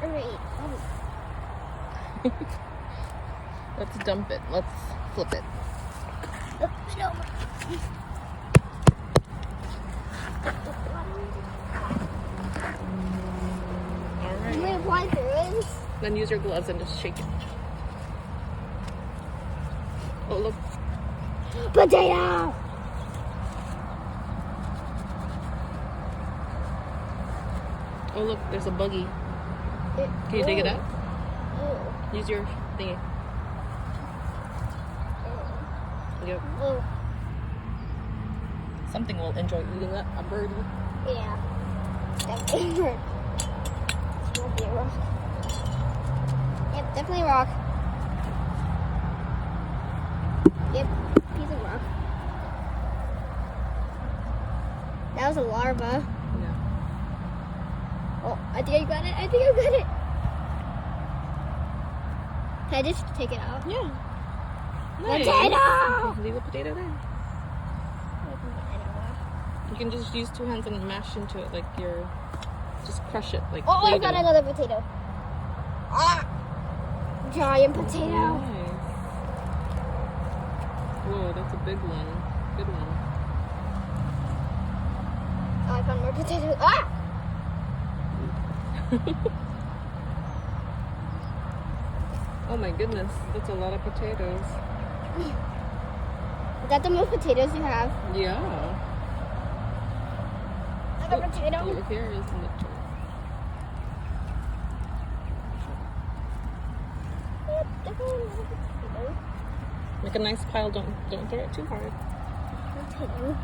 Alright. Let's dump it. Let's flip it. I'm gonna apply this. Then use your gloves and just shake it. Oh, look. Potato! Oh, look. There's a buggy. Can you dig it out? Use your thingy. Yep. Oh. Something will enjoy eating that. A birdie. Yeah. Definitely hurt. This won't be a rock. Yep, definitely a rock. Yep, piece of rock. That was a larva. Yeah. Oh, I think I got it. I think I got it. Can I just take it out? Yeah. Nice. Potato! Leave the potato there. You can just use 2 hands and mash into it like you're... Just crush it like Oh, I Play-Doh. got another potato. Ah! Giant potato. Nice. Whoa, that's a big one. Good one. Oh, I found more potatoes. Ah! Oh my goodness, that's a lot of potatoes. Is that the most potatoes you have? Yeah. Another potato. Here is in the jar. Yep, definitely another potato. Make a nice pile. Don't throw it too hard. Potato.